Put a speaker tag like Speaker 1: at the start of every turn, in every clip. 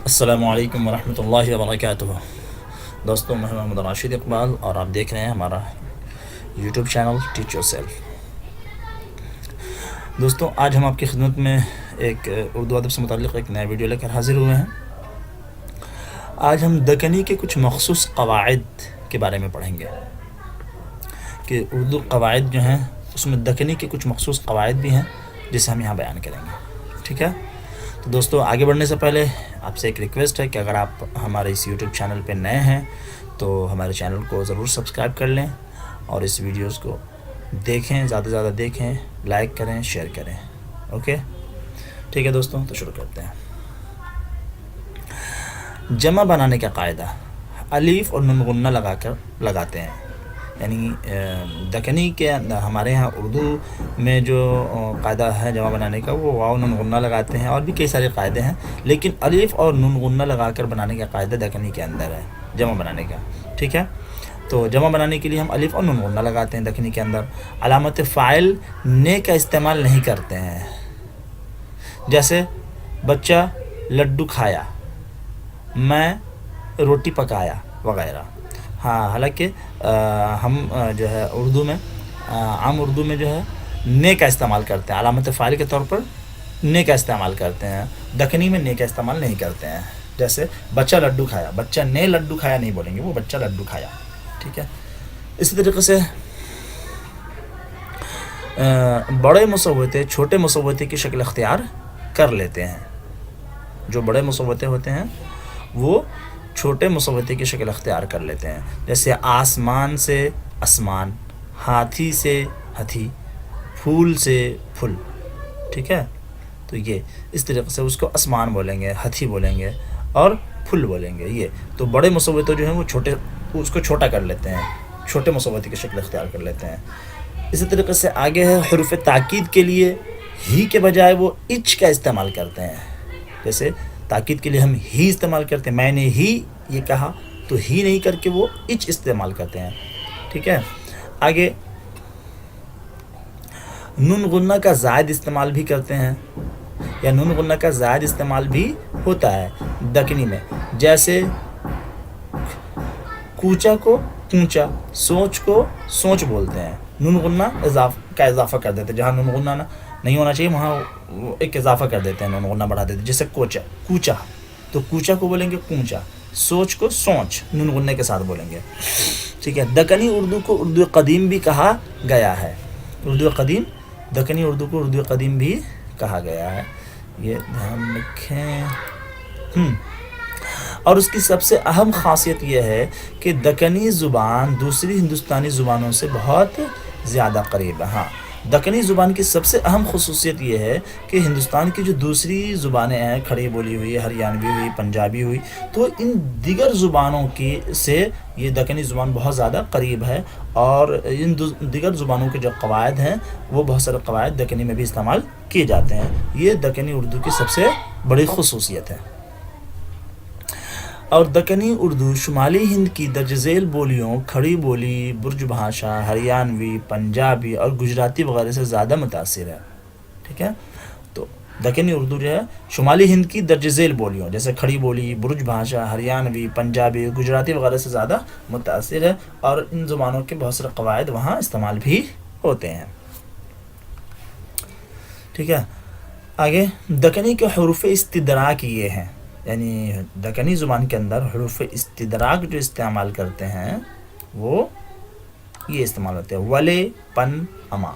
Speaker 1: السلام علیکم ورحمۃ اللہ وبرکاتہ۔ دوستوں، میں محمد راشد اقبال اور آپ دیکھ رہے ہیں ہمارا YouTube channel teach your self. دوستوں، آج ہم آپ کی خدمت میں ایک اردو ادب سے متعلق ایک نیا ویڈیو لے کر حاضر ہوئے ہیں۔ آج ہم دکنی کے کچھ مخصوص قواعد کے بارے میں پڑھیں گے کہ اردو قواعد جو ہیں اس میں دکنی کے کچھ مخصوص قواعد بھی ہیں جسے ہم یہاں بیان کریں گے، ٹھیک ہے؟ تو دوستوں، آگے بڑھنے سے پہلے آپ سے ایک ریکویسٹ ہے کہ اگر آپ ہمارے اس یوٹیوب چینل پہ نئے ہیں تو ہمارے چینل کو ضرور سبسکرائب کر لیں اور اس ویڈیوز کو دیکھیں، زیادہ سے زیادہ دیکھیں، لائک کریں، شیئر کریں، اوکے؟ ٹھیک ہے دوستوں، تو شروع کرتے ہیں۔ جمع بنانے کا قاعدہ الف اور نون غنہ لگا کر لگاتے ہیں، یعنی دکنی کے ہمارے ہاں اردو میں جو قاعدہ ہے جمع بنانے کا وہ واو نون غنہ لگاتے ہیں، اور بھی کئی سارے قاعدے ہیں، لیکن الف اور نون غنہ لگا کر بنانے کا قاعدہ دکنی کے اندر ہے جمع بنانے کا، ٹھیک ہے؟ تو جمع بنانے کے لیے ہم الف اور نون غنہ لگاتے ہیں دکنی کے اندر۔ علامت فاعل نے کا استعمال نہیں کرتے ہیں، جیسے بچہ لڈو کھایا، میں روٹی پکایا وغیرہ۔ ہاں، حالانکہ ہم جو ہے اردو میں عام اردو میں جو ہے نے کا استعمال کرتے ہیں، علامت فاعل کے طور پر نے کا استعمال کرتے ہیں، دکنی میں نے کا استعمال نہیں کرتے ہیں۔ جیسے بچہ لڈو کھایا، بچہ نے لڈو کھایا نہیں بولیں گے، وہ بچہ لڈو کھایا، ٹھیک ہے؟ اسی طریقے سے بڑے مصوتے چھوٹے مصوتے کی شکل اختیار کر لیتے ہیں۔ جو بڑے مصوتے ہوتے ہیں وہ چھوٹے مصوتے کی شکل اختیار کر لیتے ہیں، جیسے آسمان سے اسمان، ہاتھی سے ہتھی، پھول سے پھل، ٹھیک ہے؟ تو یہ اس طریقے سے اس کو اسمان بولیں گے، ہتھی بولیں گے اور پھل بولیں گے۔ یہ تو بڑے مصوتے جو ہیں وہ چھوٹے اس کو چھوٹا کر لیتے ہیں، چھوٹے مصوتے کی شکل اختیار کر لیتے ہیں۔ اسی طریقے سے آگے ہے حروف تاکید کے لیے ہی کے بجائے وہ اچ کا استعمال کرتے ہیں۔ جیسے تاکید کے لیے ہم ہی استعمال کرتے ہیں، میں نے ہی یہ کہا، تو ہی نہیں کر کے وہ اچ استعمال کرتے ہیں، ٹھیک ہے؟ آگے نون غنہ کا زائد استعمال بھی کرتے ہیں، یا نون غنہ کا زائد استعمال بھی ہوتا ہے دکنی میں، جیسے کوچا کو کونچا، سوچ کو سوچ بولتے ہیں، نون غنہ کا اضافہ کر دیتے ہیں، جہاں نون غنہ نہیں ہونا چاہیے وہاں ایک اضافہ کر دیتے ہیں، نون غنہ بڑھا دیتے ہیں، جیسے کوچا تو کوچا کو بولیں گے کونچا، سوچ کو سوچ نون غنہ کے ساتھ بولیں گے، ٹھیک ہے؟ دکنی اردو کو اردو قدیم بھی کہا گیا ہے، اردو قدیم، دکنی اردو کو اردو قدیم بھی کہا گیا ہے، یہ دھیان رکھیں۔ اور اس کی سب سے اہم خاصیت یہ ہے کہ دکنی زبان دوسری ہندوستانی زبانوں سے بہت زیادہ قریب ہے۔ ہاں، دکنی زبان کی سب سے اہم خصوصیت یہ ہے کہ ہندوستان کی جو دوسری زبانیں ہیں، کھڑی بولی ہوئی، ہریانوی ہوئی، پنجابی ہوئی، تو ان دیگر زبانوں کی سے یہ دکنی زبان بہت زیادہ قریب ہے، اور ان دیگر زبانوں کے جو قواعد ہیں وہ بہت سارے قواعد دکنی میں بھی استعمال کیے جاتے ہیں۔ یہ دکنی اردو کی سب سے بڑی خصوصیت ہے۔ اور دکنی اردو شمالی ہند کی درج ذیل بولیوں، کھڑی بولی، برج بھاشا، ہریانوی، پنجابی اور گجراتی وغیرہ سے زیادہ متاثر ہے، ٹھیک ہے؟ تو دکنی اردو جو ہے شمالی ہند کی درج ذیل بولیوں جیسے کھڑی بولی، برج بھاشا، ہریانوی، پنجابی، گجراتی وغیرہ سے زیادہ متاثر ہے، اور ان زبانوں کے بہت سارے قواعد وہاں استعمال بھی ہوتے ہیں، ٹھیک ہے؟ آگے دکنی کے حروف استدراک یہ ہیں، یعنی دکنی زبان کے اندر حروف استدراک جو استعمال کرتے ہیں وہ یہ استعمال ہوتے ہیں، ولے، پن، اما،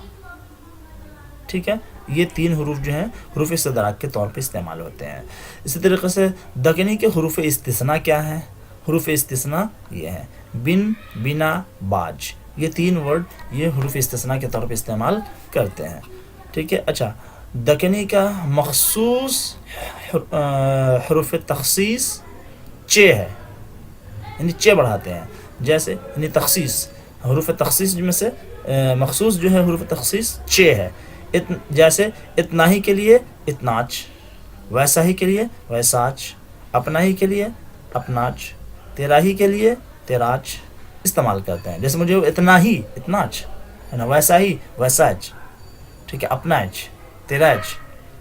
Speaker 1: ٹھیک ہے؟ یہ تین حروف جو ہیں حروف استدراک کے طور پہ استعمال ہوتے ہیں۔ اسی طریقے سے دکنی کے حروف استثناء کیا ہیں؟ حروف استثناء یہ ہیں بن، بنا، باج، یہ تین ورڈ یہ حروف استثناء کے طور پہ استعمال کرتے ہیں، ٹھیک ہے؟ اچھا، دکنی کا مخصوص حروف تخصیص چ ہے، یعنی چ بڑھاتے ہیں، جیسے یعنی تخصیص، حروف تخصیص میں سے مخصوص جو ہے حروف تخصیص چ ہے، جیسے اتنا ہی کے لیے اتناچ، ویسا ہی کے لیے ویساچ، اپنا ہی کے لیے اپناچ، تیرا ہی کے لیے تیراچ استعمال کرتے ہیں۔ جیسے مجھے اتنا ہی اتناچ ہے نا، ویسا ہی ویساچ، ٹھیک ہے؟ اپناچ، تیراچ،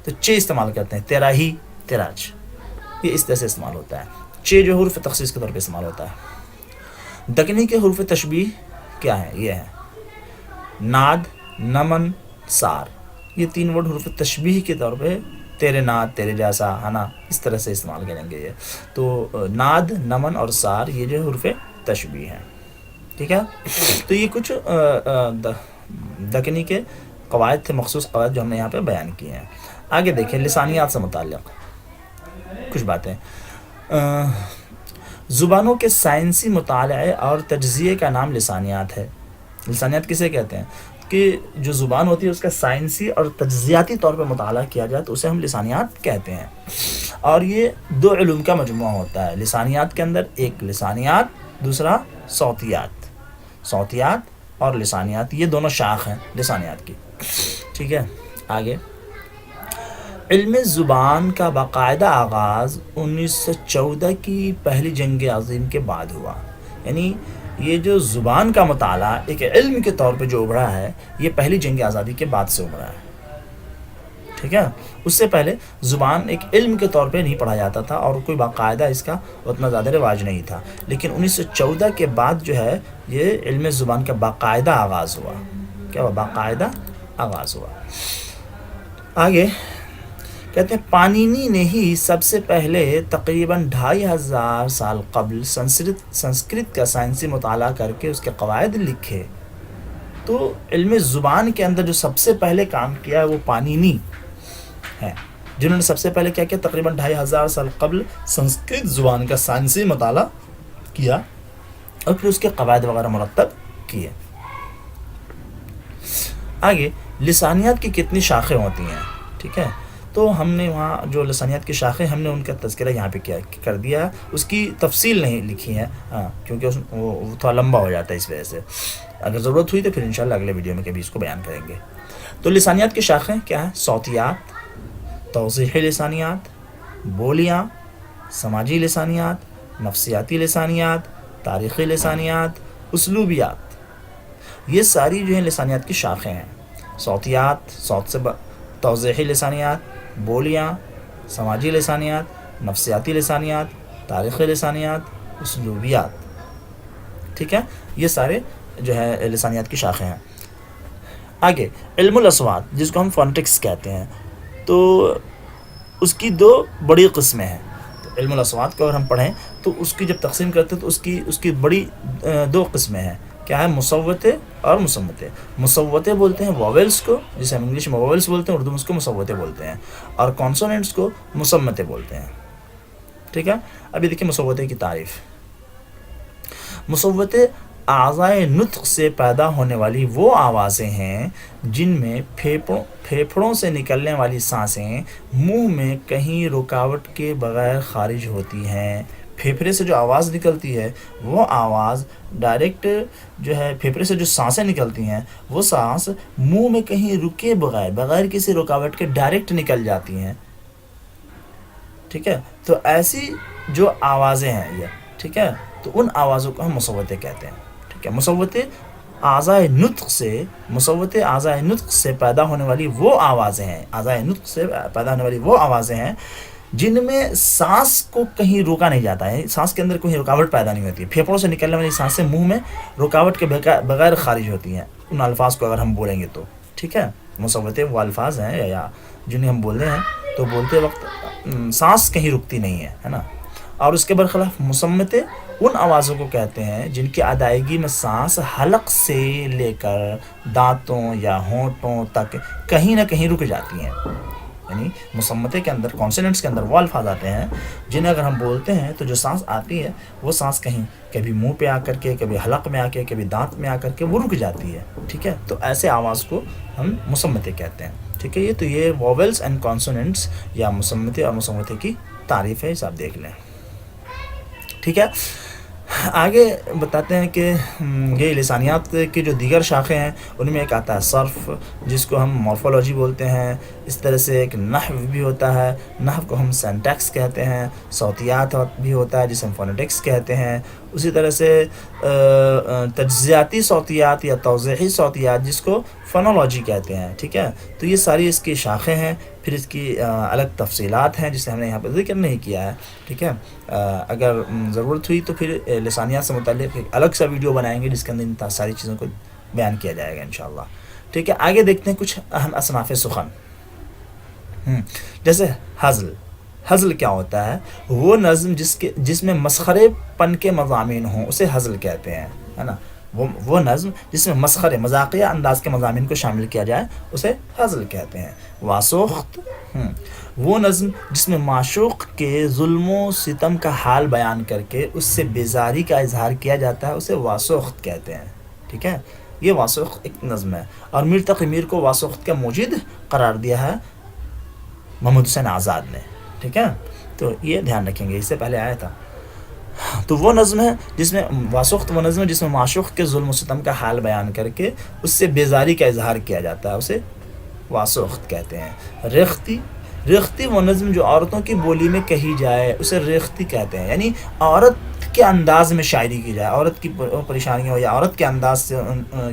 Speaker 1: تو چ استعمال کرتے ہیں، تیرا ہی تیراچ، یہ اس طرح سے استعمال ہوتا ہے. چ جو حروف تخصیص کے طور پہ استعمال ہوتا ہے. دکنی کے حروف تشبیہ کیا ہیں؟ یہ ہیں ناد، نمن، سار. یہ 3 ورڈ حروف تشبیہ کے طور پہ تیرے ناد، تیرے جیسا، ہے نا، اس طرح سے استعمال کریں گے. یہ تو ناد، نمن اور سار یہ جو حروف تشبیہ ہیں. ٹھیک ہے، تو یہ کچھ دکنی کے قواعد تھے، مخصوص قواعد جو ہم نے یہاں پہ بیان کیے ہیں. آگے دیکھیں لسانیات سے متعلق کچھ باتیں. زبانوں کے سائنسی مطالعے اور تجزیے کا نام لسانیات ہے. لسانیات کسے کہتے ہیں؟ کہ جو زبان ہوتی ہے اس کا سائنسی اور تجزیاتی طور پہ مطالعہ کیا جائے تو اسے ہم لسانیات کہتے ہیں. اور یہ 2 علوم کا مجموعہ ہوتا ہے لسانیات کے اندر. ایک لسانیات، دوسرا صوتیات. صوتیات اور لسانیات یہ دونوں شاخ ہیں لسانیات کی. ٹھیک ہے، آگے علم زبان کا باقاعدہ آغاز 1914 کی پہلی جنگ عظیم کے بعد ہوا. یعنی یہ جو زبان کا مطالعہ ایک علم کے طور پہ جو ابھرا ہے یہ پہلی جنگ آزادی کے بعد سے ابھرا ہے. ٹھیک ہے، اس سے پہلے زبان ایک علم کے طور پہ نہیں پڑھا جاتا تھا اور کوئی باقاعدہ اس کا اتنا زیادہ رواج نہیں تھا. لیکن 1914 کے بعد جو ہے یہ علم زبان کا باقاعدہ آغاز ہوا. کیا ہوا؟ باقاعدہ آغاز ہوا. آگے کہتے ہیں پانینی نے ہی سب سے پہلے تقریباً 2500 سال قبل سنسکرت کا سائنسی مطالعہ کر کے اس کے قواعد لکھے. تو علم زبان کے اندر جو سب سے پہلے کام کیا ہے وہ پانینی ہیں، جنہوں نے سب سے پہلے کیا تقریباً 2500 سال قبل سنسکرت زبان کا سائنسی مطالعہ کیا اور پھر اس کے قواعد وغیرہ مرتب کیے. آگے لسانیات کی کتنی شاخیں ہوتی ہیں. ٹھیک ہے، تو ہم نے وہاں جو لسانیات کی شاخیں ہم نے ان کا تذکرہ یہاں پہ کیا کر دیا. اس کی تفصیل نہیں لکھی ہے کیونکہ وہ تھوڑا لمبا ہو جاتا ہے، اس وجہ سے اگر ضرورت ہوئی تو پھر انشاءاللہ اگلے ویڈیو میں کبھی اس کو بیان کریں گے. تو لسانیات کی شاخیں کیا ہیں؟ صوتیات، توضیحی لسانیات، بولیاں، سماجی لسانیات، نفسیاتی لسانیات، تاریخی لسانیات، اسلوبیات. یہ ساری جو ہیں لسانیات کی شاخیں ہیں. صوتیات، صوت سے توضیحی لسانیات، بولیاں، سماجی لسانیات، نفسیاتی لسانیات، تاریخی لسانیات، اسلوبیات. ٹھیک ہے، یہ سارے جو ہے لسانیات کی شاخیں ہیں. آگے علم الاصوات جس کو ہم فونیٹکس کہتے ہیں، تو اس کی 2 بڑی قسمیں ہیں. تو علم الاصوات کو اگر ہم پڑھیں تو اس کی جب تقسیم کرتے ہیں تو اس کی بڑی 2 قسمیں ہیں. کیا ہے؟ مصوتے اور مصمتے. مصوتے بولتے ہیں واویلس کو، جسے ہم انگلش میں واویلس بولتے ہیں، اردو میں اس کو مصوتے بولتے ہیں، اور کانسوننٹس کو مصمتے بولتے ہیں. ٹھیک ہے، ابھی دیکھیں مصوتے کی تعریف. مصوتے اعضائے نطق سے پیدا ہونے والی وہ آوازیں ہیں جن میں پھیپھڑوں سے نکلنے والی سانسیں منہ میں کہیں رکاوٹ کے بغیر خارج ہوتی ہیں. پھیپھڑے سے جو آواز نکلتی ہے وہ آواز ڈائریکٹ جو ہے پھیپھڑے سے جو سانسیں نکلتی ہیں وہ سانس منہ میں کہیں رکے بغیر کسی رکاوٹ کے ڈائریکٹ نکل جاتی ہیں. ٹھیک ہے، تو ایسی جو آوازیں ہیں یہ، ٹھیک ہے، تو ان آوازوں کو ہم مصوتے کہتے ہیں. ٹھیک ہے، مصوتے اعضائے نطق سے پیدا ہونے والی وہ آوازیں ہیں، اعضائے نطق سے پیدا ہونے والی وہ آوازیں ہیں جن میں سانس کو کہیں روکا نہیں جاتا ہے، سانس کے اندر کوئی رکاوٹ پیدا نہیں ہوتی ہے. پھیپھڑوں سے نکلنے والی سانسیں منہ میں رکاوٹ کے بغیر خارج ہوتی ہیں ان الفاظ کو اگر ہم بولیں گے تو. ٹھیک ہے، مصوتے وہ الفاظ ہیں یا جنہیں ہم بولتے ہیں تو بولتے وقت سانس کہیں رکتی نہیں ہے نا. اور اس کے برخلاف مصمتے ان آوازوں کو کہتے ہیں جن کی ادائیگی میں سانس حلق سے لے کر دانتوں یا ہونٹوں تک کہیں نہ کہیں رک جاتی ہیں. یعنی مصمتے کے اندر کانسوننٹس کے اندر وہ الفاظ آتے ہیں جنہیں اگر ہم بولتے ہیں تو جو سانس آتی ہے وہ سانس کہیں کبھی منہ پہ آ کر کے، کبھی حلق میں آ کے، کبھی دانت میں آ کر کے وہ رک جاتی ہے. ٹھیک ہے، تو ایسے آواز کو ہم مصمتے کہتے ہیں. ٹھیک ہے، تو یہ واویلس اینڈ کانسوننٹس یا مصمتے اور مصمتے کی تعریف ہے، اسے آپ دیکھ لیں. ٹھیک ہے، آگے بتاتے ہیں کہ یہ لسانیات کی جو دیگر شاخیں ہیں ان میں ایک آتا ہے صرف، جس کو ہم مورفولوجی بولتے ہیں. اس طرح سے ایک نحو بھی ہوتا ہے، نحو کو ہم سینٹیکس کہتے ہیں. صوتیات بھی ہوتا ہے جسے ہم فونیٹکس کہتے ہیں. اسی طرح سے تجزیاتی صوتیات یا توضیحی صوتیات جس کو فونولوجی کہتے ہیں، ٹھیک ہے. تو یہ ساری اس کی شاخیں ہیں. پھر اس کی الگ تفصیلات ہیں جسے ہم نے یہاں پہ ذکر نہیں کیا ہے، ٹھیک ہے. اگر ضرورت ہوئی تو پھر لسانیات سے متعلق ایک الگ سا ویڈیو بنائیں گے جس کے اندر ان ساری چیزوں کو بیان کیا جائے گا انشاءاللہ. ٹھیک ہے، آگے دیکھتے ہیں کچھ اہم اصناف سخن. جیسے ہزل. ہزل کیا ہوتا ہے؟ وہ نظم جس میں مسخرے پن کے مضامین ہوں اسے ہزل کہتے ہیں، ہے نا. وہ نظم جس میں مسخرے مذاقیہ انداز کے مضامین کو شامل کیا جائے اسے ہزل کہتے ہیں. واسوخت. وہ نظم جس میں معشوق کے ظلم و ستم کا حال بیان کر کے اس سے بیزاری کا اظہار کیا جاتا ہے اسے واسوخت کہتے ہیں، ٹھیک ہے. یہ واسوخت ایک نظم ہے، اور میر تقی میر کو واسوخت کا موجد قرار دیا ہے محمد حسین آزاد نے، ٹھیک ہے. تو یہ دھیان رکھیں گے، اس سے پہلے آیا تھا. تو وہ نظم ہے جس میں واسوخت، وہ نظم ہے جس میں معشوق کے ظلم و ستم کا حال بیان کر کے اس سے بیزاری کا اظہار کیا جاتا ہے اسے واسوخت کہتے ہیں. ریختی. ریختی وہ نظم جو عورتوں کی بولی میں کہی جائے اسے ریختی کہتے ہیں، یعنی عورت کے انداز میں شاعری کی جائے، عورت کی پریشانیوں یا عورت کے انداز سے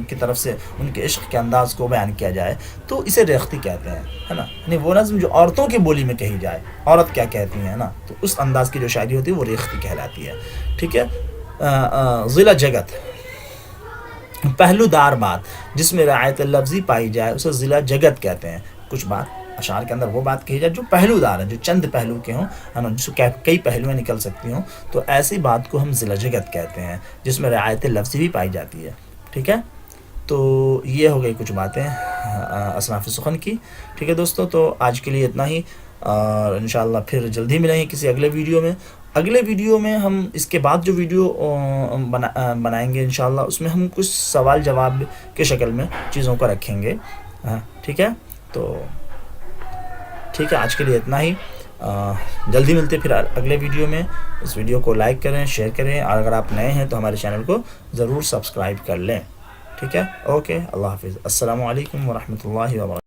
Speaker 1: کی طرف سے ان کے عشق کے انداز کو بیان کیا جائے تو اسے ریختی کہتے ہیں، ہے نا. یعنی وہ نظم جو عورتوں کی بولی میں کہی جائے، عورت کیا کہتی ہیں نا، تو اس انداز کی جو شاعری ہوتی ہے وہ ریختی کہلاتی ہے، ٹھیک ہے. ضلع جگت. پہلو دار بات جس میں رعایت لفظی پائی جائے اسے ضلع جگت کہتے ہیں. کچھ بات اشعار کے اندر وہ بات کہی جائے جو پہلو دار ہیں، جو چند پہلو کے ہوں، ہے نا، جس کو کئی پہلویں نکل سکتی ہوں، تو ایسی بات کو ہم ضلع جگت کہتے ہیں جس میں رعایت لفظی بھی پائی جاتی ہے، ٹھیک ہے. تو یہ ہو گئی کچھ باتیں اصناف سخن کی، ٹھیک ہے دوستو. تو آج کے لیے اتنا ہی، اور انشاءاللہ پھر جلدی ملیں گے کسی اگلے ویڈیو میں. اگلے ویڈیو میں ہم اس کے بعد جو ویڈیو بنائیں گے انشاءاللہ اس میں ہم کچھ سوال جواب کے شکل میں چیزوں کو رکھیں گے، ٹھیک ہے. تو ٹھیک ہے، آج کے لیے اتنا ہی. جلدی ملتے پھر اگلے ویڈیو میں. اس ویڈیو کو لائک کریں، شیئر کریں، اور اگر آپ نئے ہیں تو ہمارے چینل کو ضرور سبسکرائب کر لیں، ٹھیک ہے. اوکے، اللہ حافظ. السلام علیکم ورحمۃ اللہ وبرکاتہ.